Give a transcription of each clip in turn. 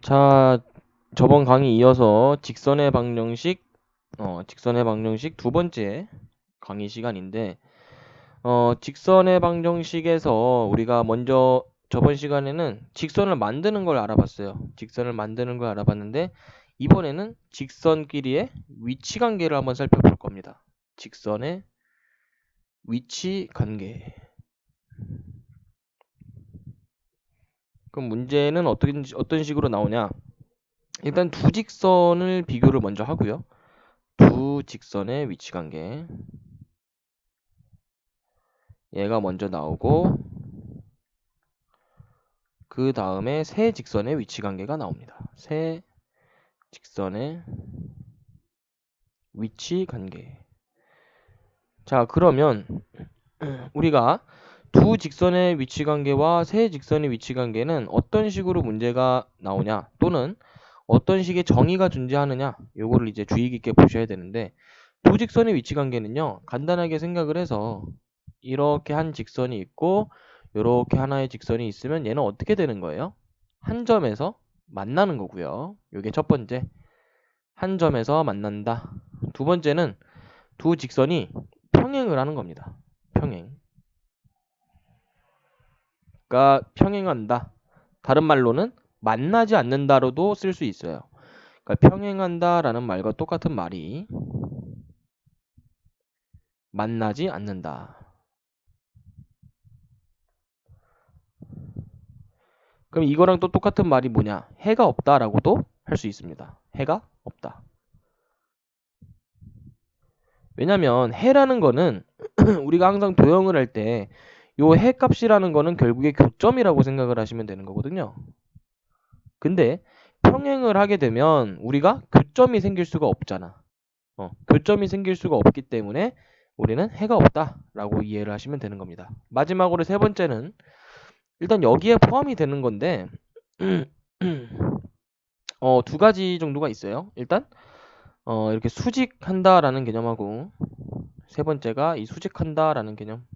자, 저번 강의 이어서 직선의 방정식 두 번째 강의 시간인데, 직선의 방정식에서 우리가 먼저 저번 시간에는 직선을 만드는 걸 알아봤어요. 직선을 만드는 걸 알아봤는데, 이번에는 직선끼리의 위치 관계를 한번 살펴볼 겁니다. 직선의 위치 관계. 그럼 문제는 어떤 식으로 나오냐? 일단 두 직선을 비교를 먼저 하고요. 두 직선의 위치 관계. 얘가 먼저 나오고 그 다음에 세 직선의 위치 관계가 나옵니다. 세 직선의 위치 관계. 자, 그러면 우리가 두 직선의 위치 관계와 세 직선의 위치 관계는 어떤 식으로 문제가 나오냐, 또는 어떤 식의 정의가 존재하느냐, 요거를 이제 주의 깊게 보셔야 되는데, 두 직선의 위치 관계는요, 간단하게 생각을 해서 이렇게 한 직선이 있고 이렇게 하나의 직선이 있으면 얘는 어떻게 되는 거예요? 한 점에서 만나는 거고요. 요게 첫 번째. 한 점에서 만난다. 두 번째는 두 직선이 평행을 하는 겁니다. 평행. 그러니까 평행한다. 다른 말로는 만나지 않는다로도 쓸 수 있어요. 그러니까 평행한다라는 말과 똑같은 말이 만나지 않는다. 그럼 이거랑 또 똑같은 말이 뭐냐? 해가 없다라고도 할 수 있습니다. 해가 없다. 왜냐면 해라는 거는 우리가 항상 도형을 할 때 요 해 값이라는 거는 결국에 교점이라고 생각을 하시면 되는 거거든요. 근데 평행을 하게 되면 우리가 교점이 생길 수가 없잖아. 교점이 생길 수가 없기 때문에 우리는 해가 없다라고 이해를 하시면 되는 겁니다. 마지막으로 세 번째는 일단 여기에 포함이 되는 건데 두 가지 정도가 있어요. 일단 이렇게 수직한다라는 개념하고 세 번째가 이 수직한다라는 개념.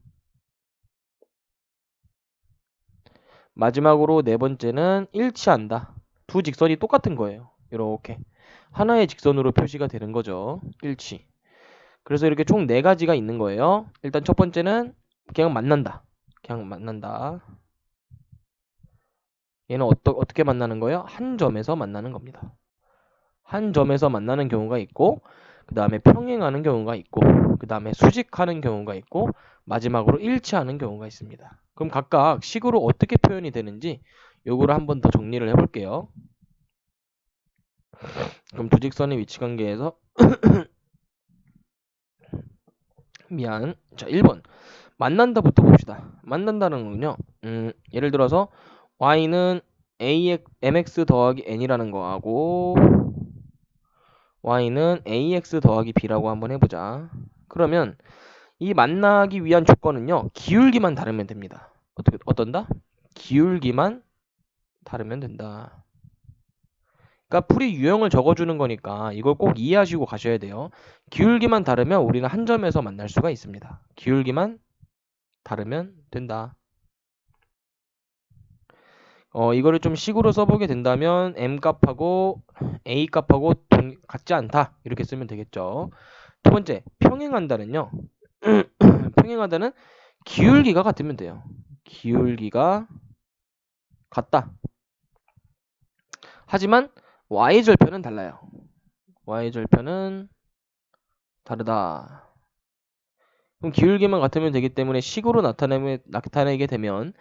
마지막으로 네 번째는 일치한다. 두 직선이 똑같은 거예요. 이렇게 하나의 직선으로 표시가 되는 거죠. 일치. 그래서 이렇게 총 네 가지가 있는 거예요. 일단 첫 번째는 그냥 만난다. 그냥 만난다. 얘는 어떻게 만나는 거예요? 한 점에서 만나는 겁니다. 한 점에서 만나는 경우가 있고, 그 다음에 평행하는 경우가 있고, 그 다음에 수직하는 경우가 있고, 마지막으로 일치하는 경우가 있습니다. 그럼 각각 식으로 어떻게 표현이 되는지 요거를 한번 더 정리를 해볼게요. 그럼 두 직선의 위치 관계에서 자, 1번 만난다부터 봅시다. 만난다는 거는요. 예를 들어서 y는 mx 더하기 n이라는 거하고 y는 ax 더하기 b라고 한번 해보자. 그러면 이 만나기 위한 조건은요. 기울기만 다르면 됩니다. 어떤다? 기울기만 다르면 된다. 그러니까 풀이 유형을 적어주는 거니까 이걸 꼭 이해하시고 가셔야 돼요. 기울기만 다르면 우리는 한 점에서 만날 수가 있습니다. 기울기만 다르면 된다. 이거를 좀 식으로 써보게 된다면 m 값하고 a 값하고 같지 않다 이렇게 쓰면 되겠죠. 두 번째 평행한다는요. 평행하다는 기울기가 같으면 돼요. 기울기가 같다. 하지만 y절편은 달라요. y절편은 다르다. 그럼 기울기만 같으면 되기 때문에 식으로 나타내게 되면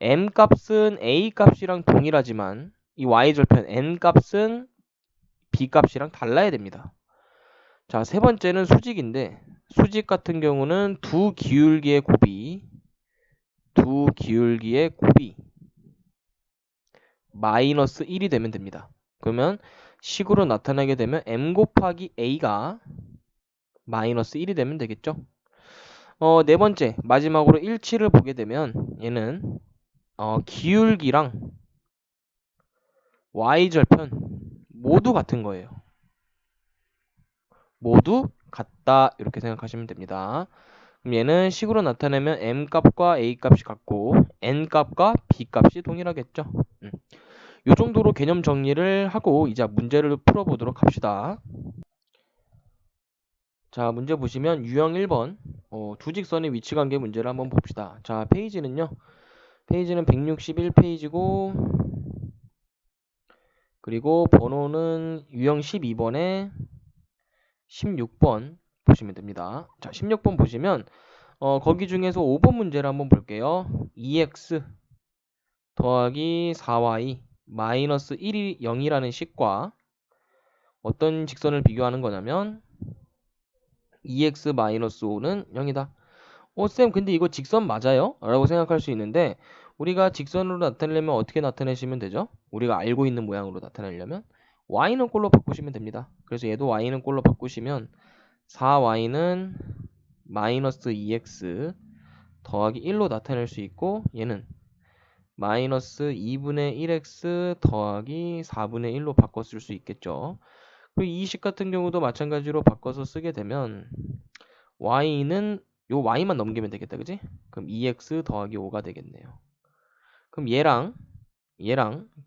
m 값은 a 값이랑 동일하지만 이 y절편 n 값은 b 값이랑 달라야 됩니다. 자, 세 번째는 수직인데 수직 같은 경우는 두 기울기의 곱이 마이너스 1이 되면 됩니다. 그러면 식으로 나타나게 되면 m 곱하기 a가 마이너스 1이 되면 되겠죠. 네 번째 마지막으로 일치를 보게 되면 얘는 기울기랑 y절편 모두 같은 거예요. 모두 같다 이렇게 생각하시면 됩니다. 그럼 얘는 식으로 나타내면 m 값과 a 값이 같고 n 값과 b 값이 동일하겠죠. 요 정도로 개념 정리를 하고 이제 문제를 풀어보도록 합시다. 자, 문제 보시면 유형 1번 두 직선의 위치 관계 문제를 한번 봅시다. 자, 페이지는 161페이지고 그리고 번호는 유형 12번에 16번 보시면 됩니다. 자, 16번 보시면 거기 중에서 5번 문제를 한번 볼게요. 2x 더하기 4y 마이너스 1이 0이라는 식과 어떤 직선을 비교하는 거냐면 2x 마이너스 5는 0이다. 쌤 근데 이거 직선 맞아요? 라고 생각할 수 있는데 우리가 직선으로 나타내려면 어떻게 나타내시면 되죠? 우리가 알고 있는 모양으로 나타내려면 y는 꼴로 바꾸시면 됩니다. 그래서 얘도 y는 꼴로 바꾸시면 4y는 마이너스 2x 더하기 1로 나타낼 수 있고 얘는 마이너스 2분의 1x 더하기 4분의 1로 바꿔 쓸 수 있겠죠. 그리고 이 식 같은 경우도 마찬가지로 바꿔서 쓰게 되면 y는 요 y만 넘기면 되겠다. 그지? 그럼 2x 더하기 5가 되겠네요. 그럼 얘랑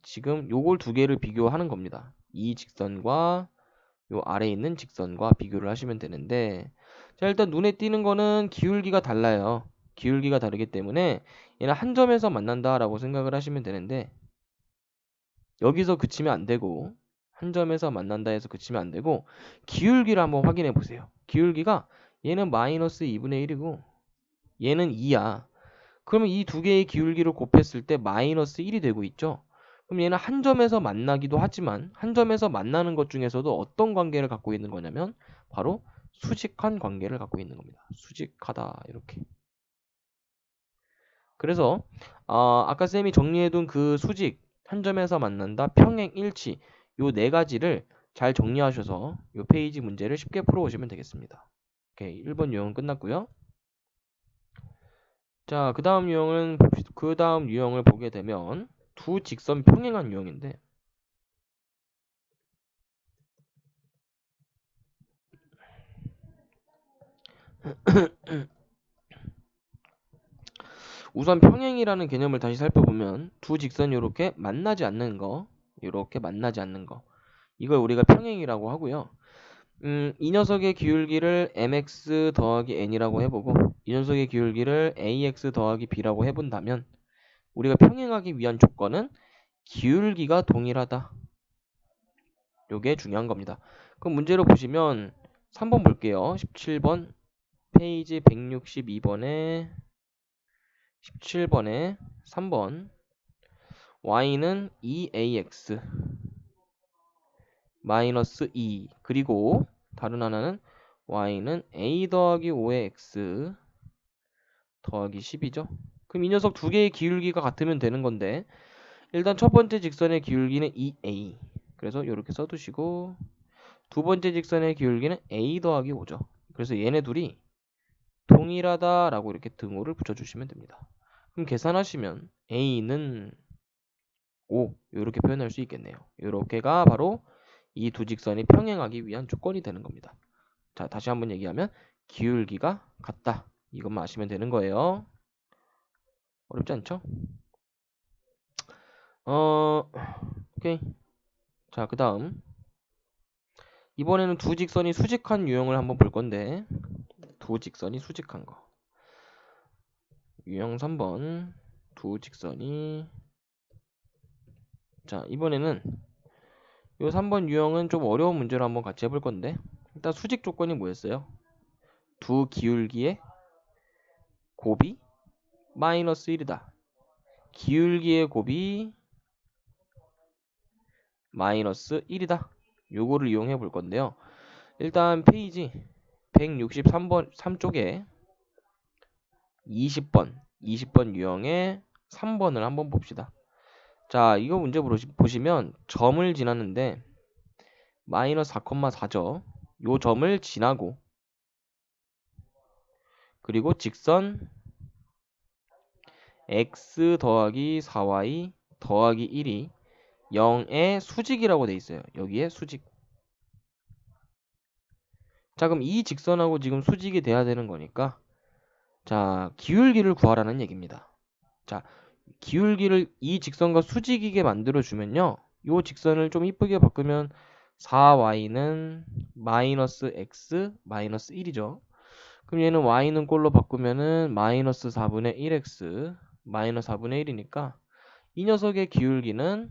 지금 요걸 두 개를 비교하는 겁니다. 이 직선과 요 아래에 있는 직선과 비교를 하시면 되는데 자 일단 눈에 띄는 거는 기울기가 달라요. 기울기가 다르기 때문에 얘는 한 점에서 만난다라고 생각을 하시면 되는데 여기서 그치면 안 되고 한 점에서 만난다 해서 그치면 안 되고 기울기를 한번 확인해 보세요. 기울기가 얘는 마이너스 2분의 1이고 얘는 2야. 그러면 이 두 개의 기울기를 곱했을 때 마이너스 1이 되고 있죠. 그럼 얘는 한 점에서 만나기도 하지만 한 점에서 만나는 것 중에서도 어떤 관계를 갖고 있는 거냐면 바로 수직한 관계를 갖고 있는 겁니다. 수직하다 이렇게. 그래서 아까 쌤이 정리해둔 그 수직, 한 점에서 만난다, 평행, 일치 요 네 가지를 잘 정리하셔서 요 페이지 문제를 쉽게 풀어오시면 되겠습니다. 오케이, 1번 유형은 끝났고요. 자, 그 다음 유형을 보게 되면 두 직선 평행한 유형인데 우선 평행이라는 개념을 다시 살펴보면 두 직선이 이렇게 만나지 않는 거, 이렇게 만나지 않는 거 이걸 우리가 평행이라고 하고요. 이 녀석의 기울기를 mx 더하기 n이라고 해보고 이 녀석의 기울기를 ax 더하기 b라고 해본다면 우리가 평행하기 위한 조건은 기울기가 동일하다. 요게 중요한 겁니다. 그럼 문제로 보시면 3번 볼게요. 17번 페이지 162번에 17번에 3번 y는 2ax 마이너스 2 그리고 다른 하나는 y는 a 더하기 5의 x 더하기 10이죠. 그럼 이 녀석 두 개의 기울기가 같으면 되는 건데 일단 첫 번째 직선의 기울기는 2a 그래서 이렇게 써두시고 두 번째 직선의 기울기는 a 더하기 5죠. 그래서 얘네 둘이 동일하다라고 이렇게 등호를 붙여주시면 됩니다. 그럼 계산하시면 a는 5 이렇게 표현할 수 있겠네요. 이렇게가 바로 이 두 직선이 평행하기 위한 조건이 되는 겁니다. 자, 다시 한번 얘기하면 기울기가 같다. 이것만 아시면 되는 거예요. 어렵지 않죠? 오케이. 자, 그 다음 이번에는 두 직선이 수직한 유형을 한번 볼 건데 두 직선이 수직한 거 유형 3번 두 직선이 자 이번에는 요 3번 유형은 좀 어려운 문제를 한번 같이 해볼 건데 일단 수직 조건이 뭐였어요? 두 기울기의 곱이 마이너스 1이다. 기울기의 곱이 마이너스 1이다. 요거를 이용해 볼 건데요. 일단 페이지 163번 3쪽에 20번 유형의 3번을 한번 봅시다. 자, 이거 문제 보시면 점을 지났는데 마이너스 4,4죠. 요 점을 지나고 그리고 직선 x 더하기 4y 더하기 1이 0의 수직이라고 돼 있어요. 여기에 수직. 자, 그럼 이 직선하고 지금 수직이 돼야 되는 거니까 자, 기울기를 구하라는 얘기입니다. 자, 기울기를 이 직선과 수직이게 만들어주면요. 요 직선을 좀 이쁘게 바꾸면 4y는 마이너스 x 마이너스 1이죠. 그럼 얘는 y는 꼴로 바꾸면은 마이너스 4분의 1x 마이너스 4분의 1이니까 이 녀석의 기울기는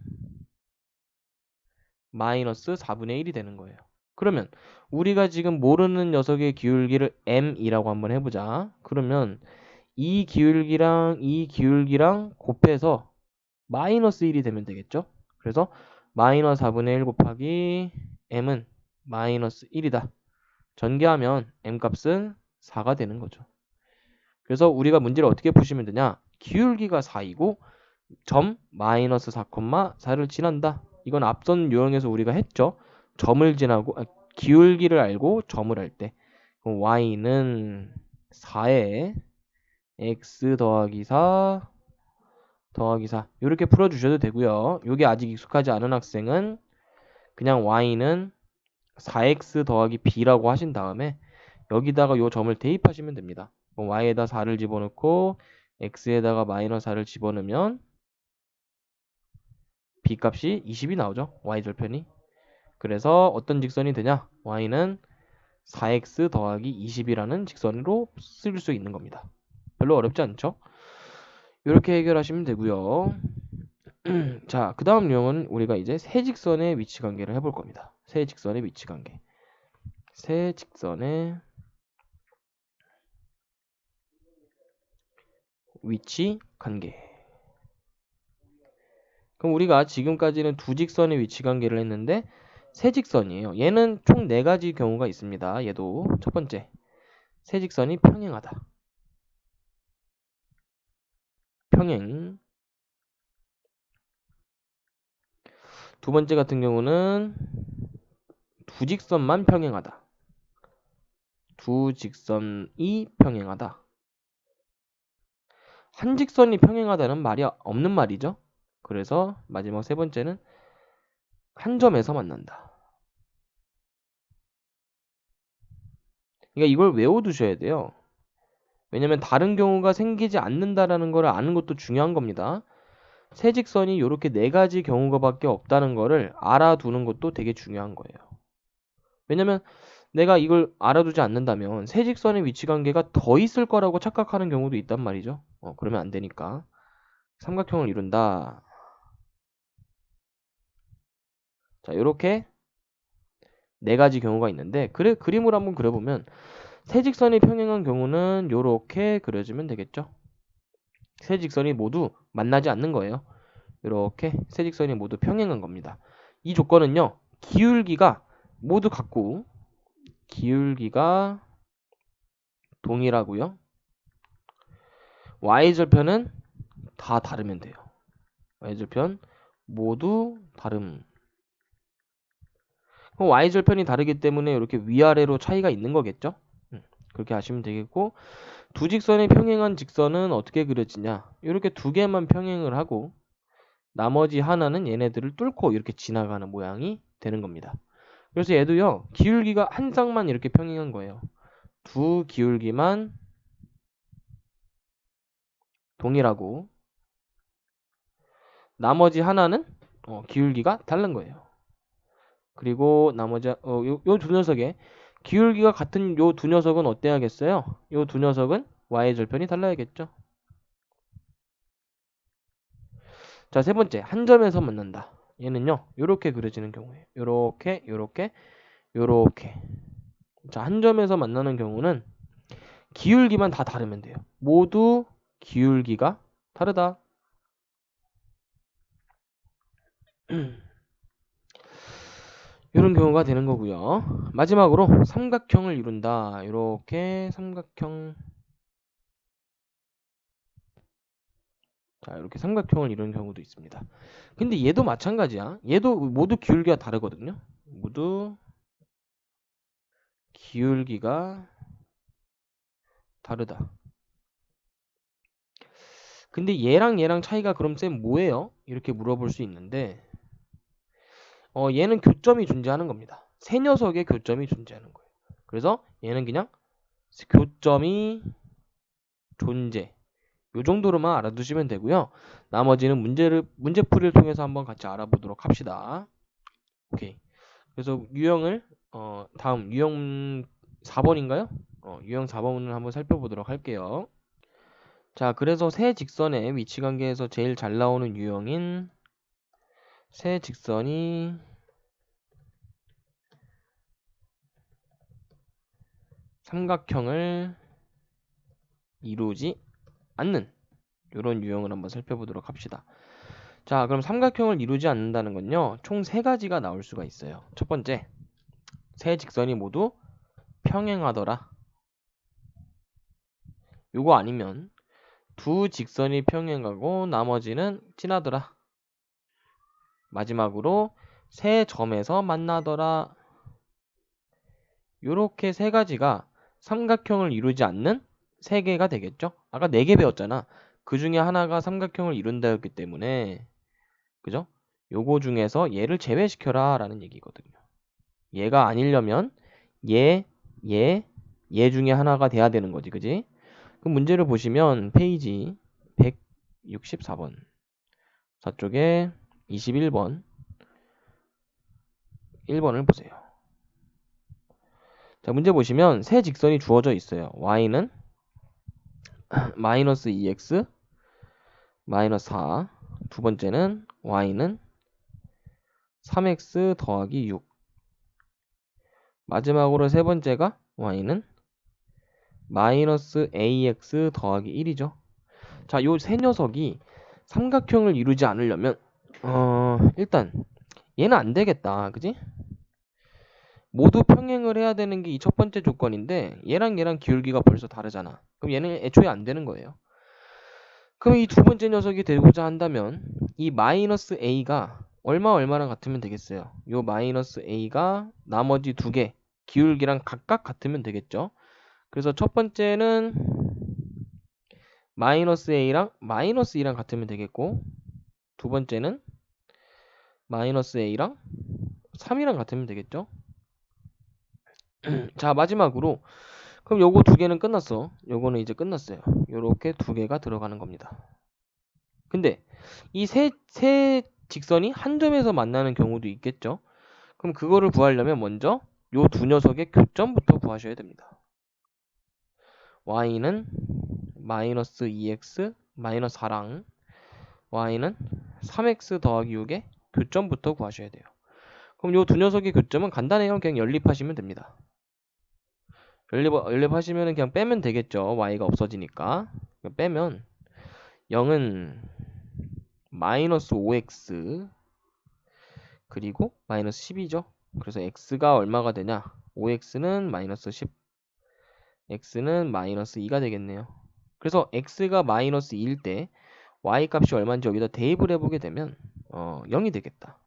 마이너스 4분의 1이 되는 거예요. 그러면 우리가 지금 모르는 녀석의 기울기를 m이라고 한번 해보자. 그러면 이 기울기랑 곱해서 마이너스 1이 되면 되겠죠? 그래서 마이너스 4분의 1 곱하기 m은 마이너스 1이다. 전개하면 m 값은 4가 되는 거죠. 그래서 우리가 문제를 어떻게 푸시면 되냐? 기울기가 4이고 점 마이너스 4,4를 지난다. 이건 앞선 유형에서 우리가 했죠. 점을 지나고 기울기를 알고 점을 할 때 y는 4에 x 더하기 4 더하기 4 이렇게 풀어주셔도 되고요. 이게 아직 익숙하지 않은 학생은 그냥 y는 4x 더하기 b라고 하신 다음에 여기다가 요 점을 대입하시면 됩니다. y에다 4를 집어넣고 x에다가 마이너스 4를 집어넣으면 b 값이 20이 나오죠. y절편이. 그래서 어떤 직선이 되냐? y는 4x 더하기 20이라는 직선으로 쓸 수 있는 겁니다. 별로 어렵지 않죠? 이렇게 해결하시면 되고요. 자, 그 다음 유형은 우리가 이제 세 직선의 위치 관계를 해볼 겁니다. 세 직선의 위치 관계. 세 직선의 위치 관계. 그럼 우리가 지금까지는 두 직선의 위치 관계를 했는데 세 직선이에요. 얘는 총 4가지 경우가 있습니다. 얘도 첫 번째, 세 직선이 평행하다. 평행. 두 번째 같은 경우는 두 직선만 평행하다. 두 직선이 평행하다. 한 직선이 평행하다는 말이 없는 말이죠. 그래서 마지막 세 번째는 한 점에서 만난다. 그러니까 이걸 외워두셔야 돼요. 왜냐면 다른 경우가 생기지 않는다라는 걸 아는 것도 중요한 겁니다. 세 직선이 이렇게 4가지 경우가 밖에 없다는 거를 알아두는 것도 되게 중요한 거예요. 왜냐면 내가 이걸 알아두지 않는다면 세 직선의 위치 관계가 더 있을 거라고 착각하는 경우도 있단 말이죠. 그러면 안 되니까. 삼각형을 이룬다. 자, 이렇게 4가지 경우가 있는데 그림을 한번 그려보면 세 직선이 평행한 경우는 이렇게 그려주면 되겠죠. 세 직선이 모두 만나지 않는 거예요. 이렇게 세 직선이 모두 평행한 겁니다. 이 조건은요. 기울기가 모두 같고 기울기가 동일하고요. y절편은 다 다르면 돼요. y절편 모두 다름. 그럼 y절편이 다르기 때문에 이렇게 위아래로 차이가 있는 거겠죠? 그렇게 하시면 되겠고 두 직선이 평행한 직선은 어떻게 그려지냐? 이렇게 두 개만 평행을 하고 나머지 하나는 얘네들을 뚫고 이렇게 지나가는 모양이 되는 겁니다. 그래서 얘도요. 기울기가 한 쌍만 이렇게 평행한 거예요. 두 기울기만 동일하고 나머지 하나는 기울기가 다른 거예요. 그리고 나머지 요 두 녀석의 기울기가 같은 요 두 녀석은 어때야겠어요? 요 두 녀석은 y절편이 달라야겠죠. 자, 세 번째 한 점에서 만난다. 얘는요. 요렇게 그려지는 경우에요. 요렇게 요렇게 요렇게. 자, 한 점에서 만나는 경우는 기울기만 다 다르면 돼요. 모두 기울기가 다르다. 이런 경우가 되는 거고요. 마지막으로 삼각형을 이룬다. 이렇게 삼각형. 자, 이렇게 삼각형을 이루는 경우도 있습니다. 근데 얘도 마찬가지야. 얘도 모두 기울기가 다르거든요. 모두 기울기가 다르다. 근데 얘랑 차이가 그럼 쌤 뭐예요? 이렇게 물어볼 수 있는데 얘는 교점이 존재하는 겁니다. 세 녀석의 교점이 존재하는 거예요. 그래서 얘는 그냥 교점이 존재 요 정도로만 알아두시면 되고요. 나머지는 문제풀이를 통해서 한번 같이 알아보도록 합시다. 오케이. 그래서 유형을 다음 유형 4번인가요? 유형 4번을 한번 살펴보도록 할게요. 자, 그래서 세 직선의 위치 관계에서 제일 잘 나오는 유형인 세 직선이 삼각형을 이루지 않는 이런 유형을 한번 살펴보도록 합시다. 자, 그럼 삼각형을 이루지 않는다는 건요, 총 세 가지가 나올 수가 있어요. 첫 번째, 세 직선이 모두 평행하더라. 요거 아니면 두 직선이 평행하고 나머지는 진하더라. 마지막으로 세 점에서 만나더라. 요렇게 세 가지가 삼각형을 이루지 않는 세 개가 되겠죠? 아까 네 개 배웠잖아. 그 중에 하나가 삼각형을 이룬다였기 때문에, 그죠? 요거 중에서 얘를 제외시켜라 라는 얘기거든요. 얘가 아니려면 얘 중에 하나가 돼야 되는 거지, 그지? 그럼 문제를 보시면 페이지 164번 4쪽에 21번 1번을 보세요. 자, 문제 보시면 세 직선이 주어져 있어요. y는 마이너스 2x 마이너스 4, 두 번째는 y는 3x 더하기 6, 마지막으로 세 번째가 y는 마이너스 ax 더하기 1이죠. 자, 요 세 녀석이 삼각형을 이루지 않으려면 일단 얘는 안 되겠다. 그지? 모두 평행을 해야 되는 게 이 첫 번째 조건인데 얘랑 기울기가 벌써 다르잖아. 그럼 얘는 애초에 안 되는 거예요. 그럼 이 두 번째 녀석이 되고자 한다면 이 마이너스 a가 얼마랑 같으면 되겠어요. 요 마이너스 a가 나머지 두 개 기울기랑 각각 같으면 되겠죠. 그래서 첫 번째는 마이너스 a랑 마이너스 2랑 같으면 되겠고, 두 번째는 마이너스 a랑 3이랑 같으면 되겠죠. 자, 마지막으로 그럼 요거 두 개는 끝났어. 요거는 이제 끝났어요. 요렇게 두 개가 들어가는 겁니다. 근데 이 세 직선이 한 점에서 만나는 경우도 있겠죠. 그럼 그거를 구하려면 먼저 요 두 녀석의 교점부터 구하셔야 됩니다. y는 마이너스 2x 마이너스 4랑 y는 3x 더하기 6의 교점부터 구하셔야 돼요. 그럼 요 두 녀석의 교점은 간단해요. 그냥 연립하시면 됩니다. 연립하시면 그냥 빼면 되겠죠. y가 없어지니까. 빼면 0은 마이너스 5x 그리고 마이너스 10이죠. 그래서 x가 얼마가 되냐? 5x는 마이너스 10, x는 마이너스 2가 되겠네요. 그래서 x가 마이너스 2일 때 y 값이 얼마인지 여기다 대입을 해보게 되면 0이 되겠다.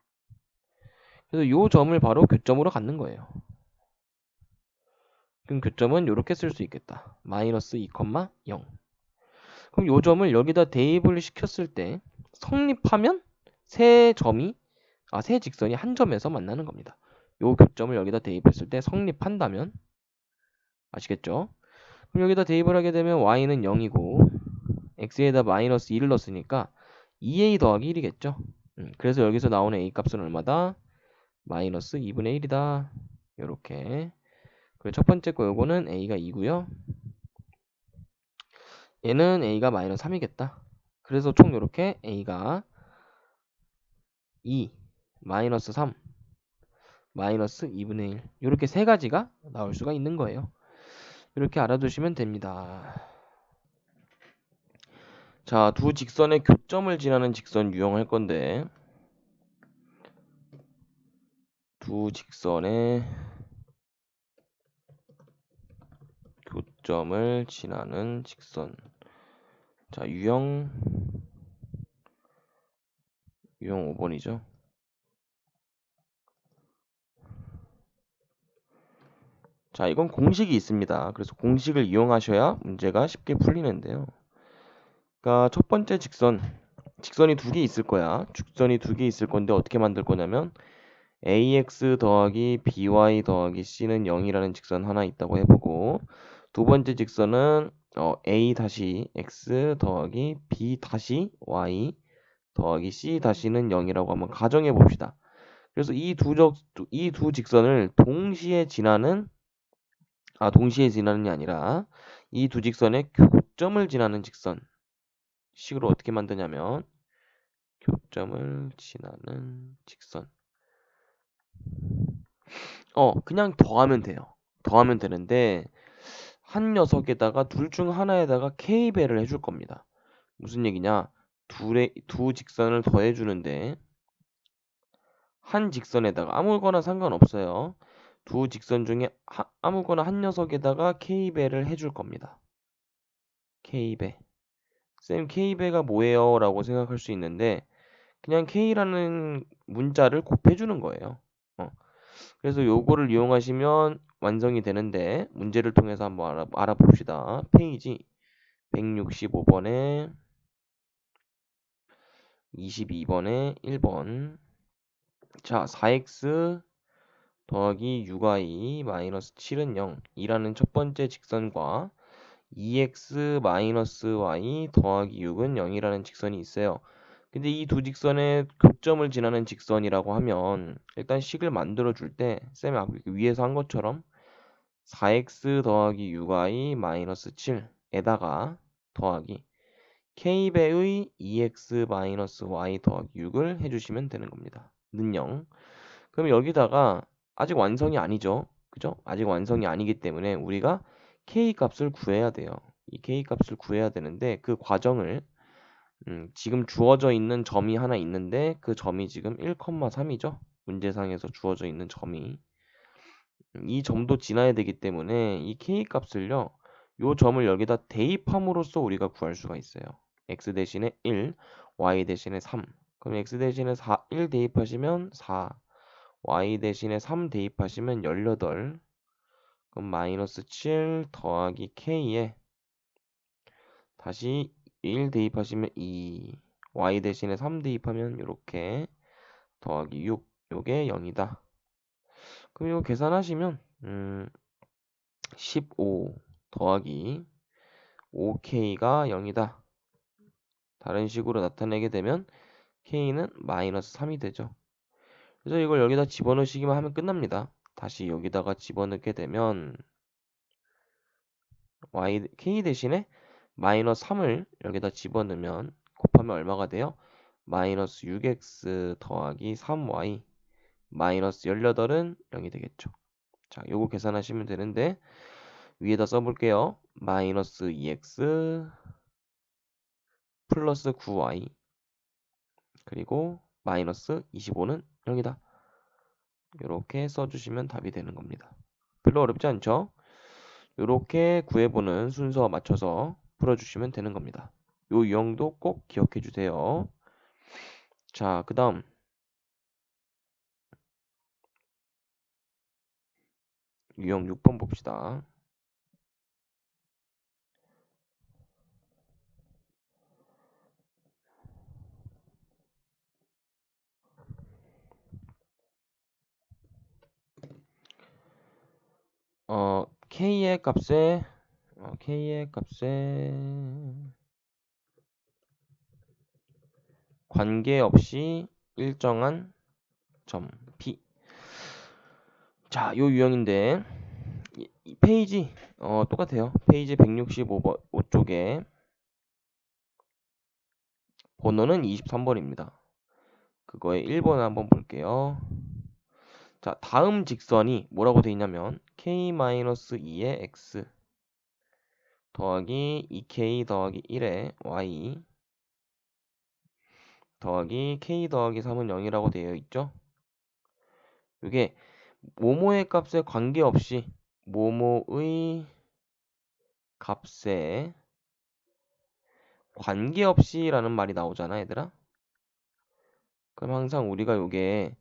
그래서 요 점을 바로 교점으로 갖는 거예요. 그럼 교점은 이렇게 쓸 수 있겠다. 마이너스 2, 0. 그럼 요 점을 여기다 대입을 시켰을 때 성립하면 세 직선이 한 점에서 만나는 겁니다. 요 교점을 여기다 대입했을 때 성립한다면, 아시겠죠? 그럼 여기다 대입을 하게 되면 y는 0이고 x에다 마이너스 2를 넣었으니까 2a 더하기 1이겠죠. 그래서 여기서 나오는 a 값은 얼마다? 마이너스 2분의 1이다. 요렇게. 그리고 첫 번째 거 요거는 a가 2고요. 얘는 a가 마이너스 3이겠다. 그래서 총 요렇게 a가 2, 마이너스 3, 마이너스 2분의 1 요렇게 세 가지가 나올 수가 있는 거예요. 이렇게 알아두시면 됩니다. 자, 두 직선의 교점을 지나는 직선 유형할 건데, 두 직선의 교점을 지나는 직선. 자, 유형 5번이죠. 자, 이건 공식이 있습니다. 그래서 공식을 이용하셔야 문제가 쉽게 풀리는데요. 그러니까 첫 번째 직선이 두 개 있을 거야. 직선이 두 개 있을 건데 어떻게 만들 거냐면 ax 더하기 by 더하기 c는 0이라는 직선 하나 있다고 해보고, 두 번째 직선은 a 다시 x 더하기 b 다시 y 더하기 c 다시는 0이라고 한번 가정해 봅시다. 그래서 이 두 직선을 동시에 지나는 동시에 지나는이 아니라 이 두 직선의 교점을 지나는 직선 식으로 어떻게 만드냐면 교점을 지나는 직선 그냥 더하면 돼요. 더하면 되는데 한 녀석에다가 둘 중 하나에다가 k배를 해줄 겁니다. 무슨 얘기냐? 두 직선을 더해주는데 한 직선에다가 아무거나 상관없어요. 두 직선 중에 아무거나 한 녀석에다가 k배를 해줄 겁니다. k배. 쌤 k배가 뭐예요? 라고 생각할 수 있는데 그냥 k라는 문자를 곱해주는 거예요. 그래서 요거를 이용하시면 완성이 되는데 문제를 통해서 한번 알아봅시다. 페이지 165번에 22번에 1번. 자, 4x 더하기 6y 마이너스 7은 0 이라는 첫 번째 직선과 2x 마이너스 y 더하기 6은 0이라는 직선이 있어요. 근데 이 두 직선의 교점을 지나는 직선이라고 하면 일단 식을 만들어 줄 때 쌤이 위에서 한 것처럼 4x 더하기 6y 마이너스 7에다가 더하기 k배의 2x 마이너스 y 더하기 6을 해주시면 되는 겁니다. 는 0. 그럼 여기다가 아직 완성이 아니죠. 그죠? 아직 완성이 아니기 때문에 우리가 k 값을 구해야 돼요. 이 k 값을 구해야 되는데 그 과정을 지금 주어져 있는 점이 하나 있는데 그 점이 지금 1,3이죠. 문제상에서 주어져 있는 점이 이 점도 지나야 되기 때문에 이 k 값을요. 요 점을 여기다 대입함으로써 우리가 구할 수가 있어요. x 대신에 1, y 대신에 3. 그럼 x 대신에 1 대입하시면 4, y 대신에 3 대입하시면 18. 그럼 마이너스 7 더하기 k에 다시 1 대입하시면 2, y 대신에 3 대입하면 이렇게 더하기 6, 요게 0이다. 그럼 이거 계산하시면 15 더하기 5k가 0이다. 다른 식으로 나타내게 되면 k는 마이너스 3이 되죠. 그래서 이걸 여기다 집어넣으시기만 하면 끝납니다. 다시 여기다가 집어넣게 되면 k 대신에 마이너스 3을 여기다 집어넣으면 곱하면 얼마가 돼요? 마이너스 6x 더하기 3y 마이너스 18은 0이 되겠죠. 자, 요거 계산하시면 되는데 위에다 써볼게요. 마이너스 2x 플러스 9y 그리고 마이너스 25는 0이다. 이렇게 써주시면 답이 되는 겁니다. 별로 어렵지 않죠? 이렇게 구해보는 순서 맞춰서 풀어주시면 되는 겁니다. 요 유형도 꼭 기억해 주세요. 자, 그 다음 유형 6번 봅시다. k의 값에 관계없이 일정한 점 p. 자, 요 유형인데 이 페이지 똑같아요. 페이지 165번 5쪽에 번호는 23번입니다. 그거에 1번을 한번 볼게요. 자, 다음 직선이 뭐라고 되어 있냐면 k-2의 x 더하기 2k 더하기 1의 y 더하기 k 더하기 3은 0이라고 되어 있죠. 이게 모모의 값에 관계없이 모모의 값에 관계없이라는 말이 나오잖아, 얘들아. 그럼 항상 우리가 요게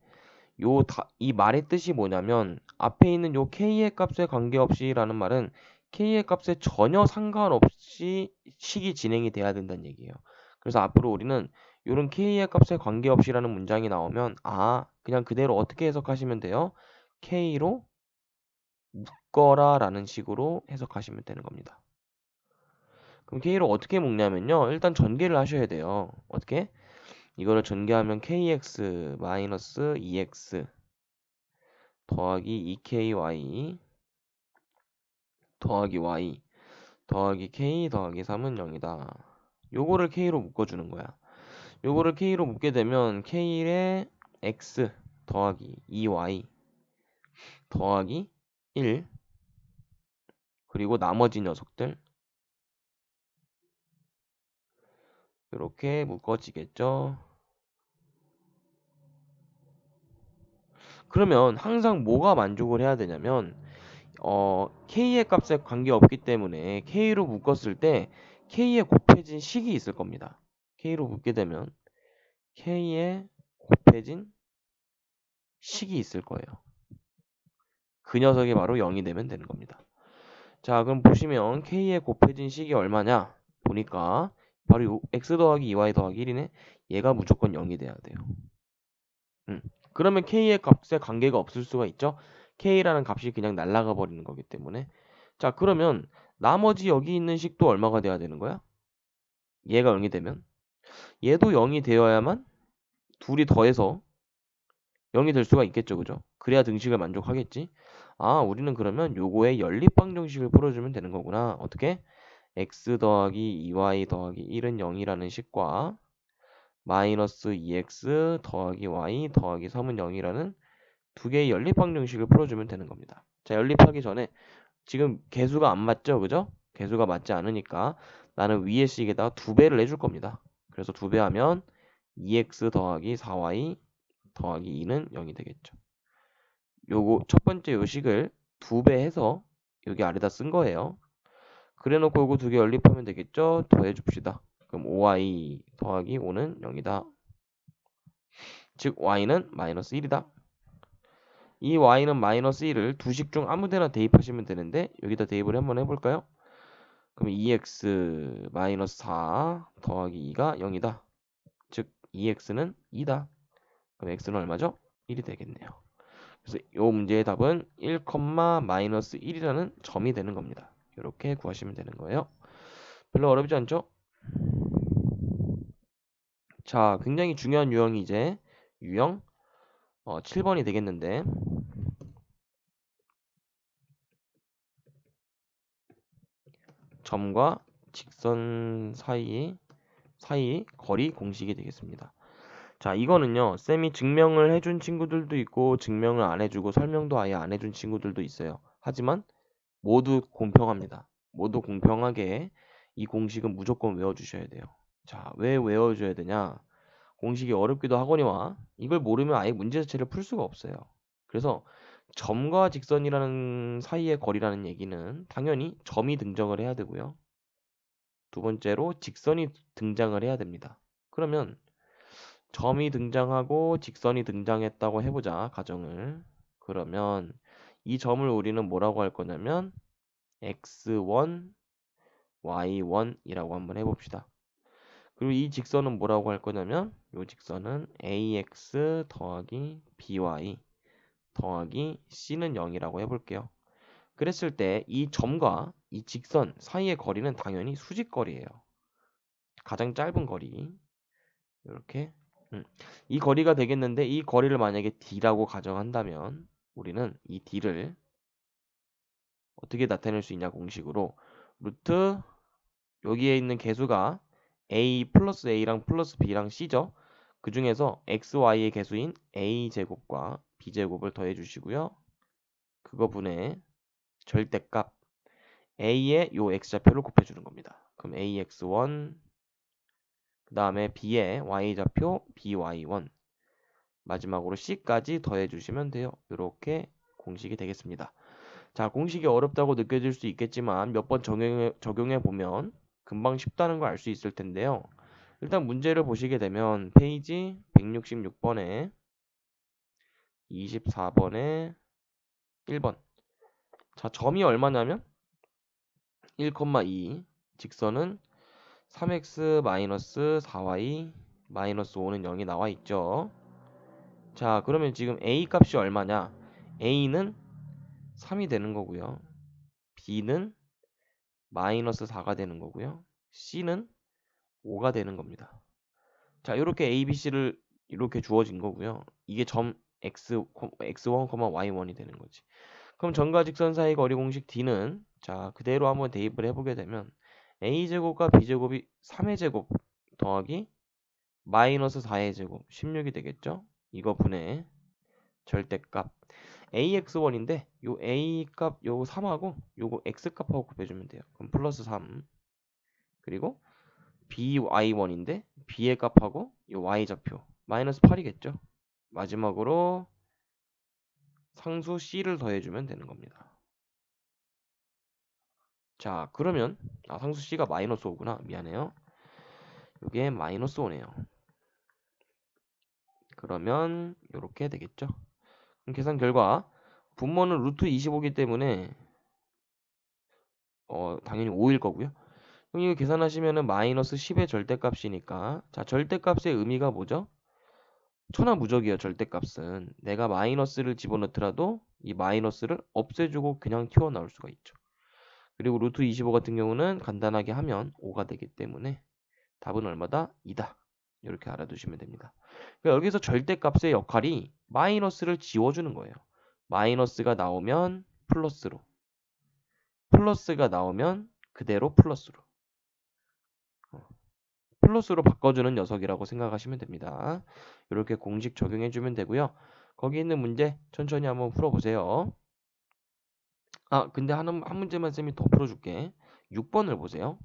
이 말의 뜻이 뭐냐면 앞에 있는 요 k의 값에 관계없이라는 말은 k의 값에 전혀 상관없이 식이 진행이 돼야 된다는 얘기예요. 그래서 앞으로 우리는 요런 k의 값에 관계없이라는 문장이 나오면 그냥 그대로 어떻게 해석하시면 돼요? k로 묶어라 라는 식으로 해석하시면 되는 겁니다. 그럼 K를 어떻게 묶냐면요. 일단 전개를 하셔야 돼요. 어떻게? 이거를 전개하면 KX 마이너스 2X 더하기 2KY 더하기 Y 더하기 K 더하기 3은 0이다. 요거를 K로 묶어주는 거야. 요거를 K로 묶게 되면 K에 X 더하기 2Y 더하기 1 그리고 나머지 녀석들 이렇게 묶어지겠죠. 그러면 항상 뭐가 만족을 해야 되냐면 K의 값에 관계없기 때문에 K로 묶었을 때 K에 곱해진 식이 있을 겁니다. K로 묶게 되면 K에 곱해진 식이 있을 거예요. 그 녀석이 바로 0이 되면 되는 겁니다. 자, 그럼 보시면 K에 곱해진 식이 얼마냐? 보니까 바로 X 더하기 2Y 더하기 1이네. 얘가 무조건 0이 돼야 돼요. 그러면 K의 값에 관계가 없을 수가 있죠. K라는 값이 그냥 날아가 버리는 거기 때문에. 자, 그러면 나머지 여기 있는 식도 얼마가 돼야 되는 거야? 얘가 0이 되면 얘도 0이 되어야만 둘이 더해서 0이 될 수가 있겠죠. 그죠? 그래야 등식을 만족하겠지. 아, 우리는 그러면 요거의 연립방정식을 풀어주면 되는 거구나. 어떻게? x 더하기 2y 더하기 1은 0이라는 식과 마이너스 2x 더하기 y 더하기 3은 0이라는 두 개의 연립방정식을 풀어주면 되는 겁니다. 자, 연립하기 전에 지금 개수가 안 맞죠? 그죠? 개수가 맞지 않으니까 나는 위의 식에다가 2배를 해줄 겁니다. 그래서 2배 하면 2x 더하기 4y 더하기 2는 0이 되겠죠. 요거 첫 번째 요 식을 2배 해서 여기 아래다 쓴 거예요. 그래 놓고 요거 두 개 연립하면 되겠죠? 더해 줍시다. 그럼 5y 더하기 5는 0이다. 즉 y는 마이너스 1이다. 이 y는 마이너스 1을 두 식 중 아무 데나 대입하시면 되는데 여기다 대입을 한번 해볼까요? 그럼 2x 마이너스 4 더하기 2가 0이다. 즉 2x는 2다. 그럼 x는 얼마죠? 1이 되겠네요. 그래서 이 문제의 답은 1, 마이너스 1이라는 점이 되는 겁니다. 이렇게 구하시면 되는 거예요. 별로 어렵지 않죠? 자, 굉장히 중요한 유형이 이제 유형 7번이 되겠는데 점과 직선 사이 거리 공식이 되겠습니다. 자, 이거는요. 쌤이 증명을 해준 친구들도 있고 증명을 안 해주고 설명도 아예 안 해준 친구들도 있어요. 하지만 모두 공평합니다. 모두 공평하게 이 공식은 무조건 외워주셔야 돼요. 자, 왜 외워줘야 되냐? 공식이 어렵기도 하거니와 이걸 모르면 아예 문제 자체를 풀 수가 없어요. 그래서 점과 직선이라는 사이의 거리라는 얘기는 당연히 점이 등장을 해야 되고요. 두 번째로 직선이 등장을 해야 됩니다. 그러면 점이 등장하고 직선이 등장했다고 해보자, 가정을. 그러면 이 점을 우리는 뭐라고 할 거냐면 x1, y1이라고 한번 해봅시다. 그리고 이 직선은 뭐라고 할 거냐면 이 직선은 ax 더하기 by 더하기 c는 0이라고 해볼게요. 그랬을 때 이 점과 이 직선 사이의 거리는 당연히 수직거리예요. 가장 짧은 거리. 이렇게 이 거리가 되겠는데 이 거리를 만약에 d라고 가정한다면 우리는 이 d를 어떻게 나타낼 수 있냐 공식으로 루트 여기에 있는 개수가 a 플러스 a랑 플러스 b랑 c죠. 그 중에서 x, y의 개수인 a제곱과 b제곱을 더해 주시고요. 그거 분의 절대값 a의 요 x좌표를 곱해주는 겁니다. 그럼 ax1 그 다음에 b의 y좌표 by1 마지막으로 c까지 더해 주시면 돼요. 이렇게 공식이 되겠습니다. 자, 공식이 어렵다고 느껴질 수 있겠지만 몇 번 적용해 보면 금방 쉽다는 걸 알 수 있을 텐데요. 일단 문제를 보시게 되면 페이지 166번에 24번에 1번. 자, 점이 얼마냐면 1,2 직선은 3x-4y 5는 0이 나와 있죠. 자, 그러면 지금 a 값이 얼마냐? a는 3이 되는 거고요. B는 마이너스 4가 되는 거고요. C는 5가 되는 겁니다. 자, 이렇게 A, B, C를 이렇게 주어진 거고요. 이게 점 X, X1, Y1이 되는 거지. 그럼 점과 직선 사이 거리 공식 D는 자, 그대로 한번 대입을 해보게 되면 A제곱과 B제곱이 3의 제곱 더하기 마이너스 4의 제곱 16이 되겠죠? 이거 분의 절대값 AX1인데 요 A 값 요거 3하고 요거 X 값하고 곱해주면 돼요. 그럼 플러스 3 그리고 BY1인데 B의 값하고 요 Y좌표 마이너스 8이겠죠? 마지막으로 상수 C를 더해주면 되는 겁니다. 자, 그러면 상수 C가 마이너스 5구나. 미안해요. 이게 마이너스 5네요. 그러면 이렇게 되겠죠. 그럼 계산 결과 분모는 루트 25이기 때문에 당연히 5일 거고요. 그럼 이거 계산하시면은 마이너스 10의 절대값이니까 자, 절대값의 의미가 뭐죠? 천하무적이에요. 절대값은 내가 마이너스를 집어넣더라도 이 마이너스를 없애주고 그냥 튀어나올 수가 있죠. 그리고 루트 25 같은 경우는 간단하게 하면 5가 되기 때문에 답은 얼마다? 2다. 이렇게 알아두시면 됩니다. 그러니까 여기서 절대값의 역할이 마이너스를 지워주는 거예요. 마이너스가 나오면 플러스로, 플러스가 나오면 그대로 플러스로, 플러스로 바꿔주는 녀석이라고 생각하시면 됩니다. 이렇게 공식 적용해주면 되고요. 거기 있는 문제 천천히 한번 풀어보세요. 근데 한 문제만 쌤이 더 풀어줄게. 6번을 보세요.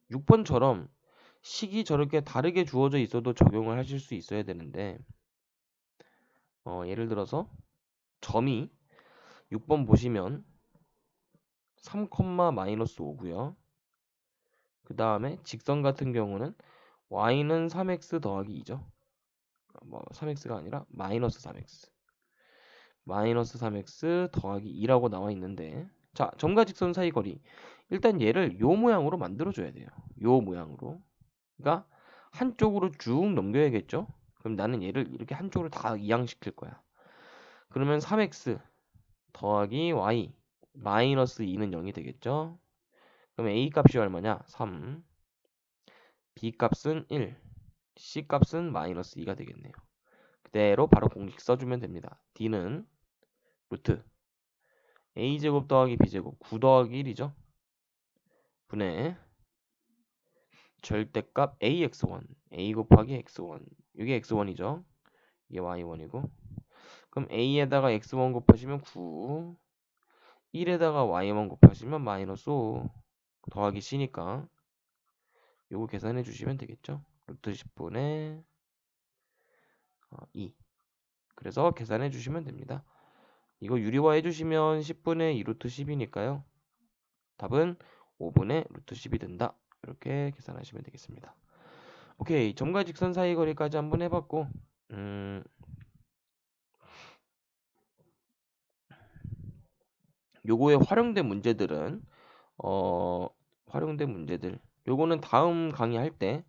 6번처럼 식이 저렇게 다르게 주어져 있어도 적용을 하실 수 있어야 되는데 예를 들어서 점이 6번 보시면 3, 마이너스 5고요. 그 다음에 직선 같은 경우는 y는 3x 더하기 2죠. 3x가 아니라 마이너스 3x. 마이너스 3x 더하기 2라고 나와 있는데 자, 점과 직선 사이 거리. 일단 얘를 요 모양으로 만들어줘야 돼요. 요 모양으로. 그러니까 한쪽으로 쭉 넘겨야겠죠. 그럼 나는 얘를 이렇게 한쪽으로 다 이항시킬 거야. 그러면 3x 더하기 y 마이너스 2는 0이 되겠죠. 그럼 a 값이 얼마냐? 3. b 값은 1. c 값은 마이너스 2가 되겠네요. 그대로 바로 공식 써주면 됩니다. d는 루트 a제곱 더하기 b제곱 9 더하기 1이죠. 분의 절대값 ax1 a 곱하기 x1 이게 x1이죠. 이게 y1이고 그럼 a에다가 x1 곱하시면 9 1에다가 y만 곱하시면 마이너스 5 더하기 c니까 요거 계산해 주시면 되겠죠. 루트 10분의 2 그래서 계산해 주시면 됩니다. 이거 유리화 해주시면 10분의 2 루트 10이니까요. 답은 5분의 루트 10이 된다. 이렇게 계산하시면 되겠습니다. 오케이, 점과 직선 사이 거리까지 한번 해봤고 요거에 활용된 문제들은 활용된 문제들 요거는 다음 강의 할 때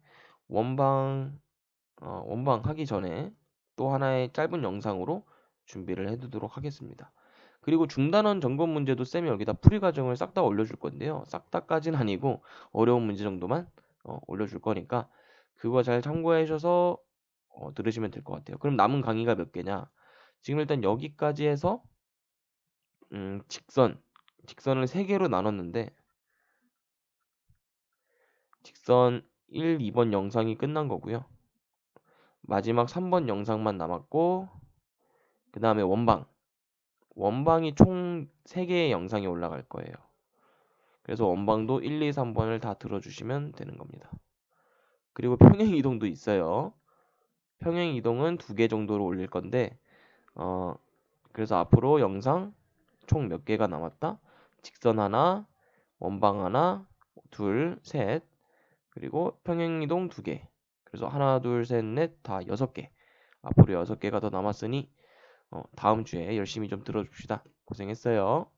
원방 하기 전에 또 하나의 짧은 영상으로 준비를 해두도록 하겠습니다. 그리고 중단원 점검 문제도 쌤이 여기다 풀이 과정을 싹 다 올려줄 건데요. 싹 다까지는 아니고 어려운 문제 정도만 올려줄 거니까 그거 잘 참고해 주셔서 들으시면 될 것 같아요. 그럼 남은 강의가 몇 개냐? 지금 일단 여기까지 해서 직선을 3개로 나눴는데 직선 1, 2번 영상이 끝난 거고요. 마지막 3번 영상만 남았고 그 다음에 원방이 총 3개의 영상이 올라갈 거예요. 그래서 원방도 1, 2, 3번을 다 들어주시면 되는 겁니다. 그리고 평행이동도 있어요. 평행이동은 2개 정도로 올릴 건데 그래서 앞으로 영상 총 몇 개가 남았다? 직선 하나, 원방 하나, 둘, 셋, 그리고 평행이동 2개. 그래서 하나, 둘, 셋, 넷, 다 6개. 앞으로 6개가 더 남았으니 다음 주에 열심히 좀 들어줍시다. 고생했어요.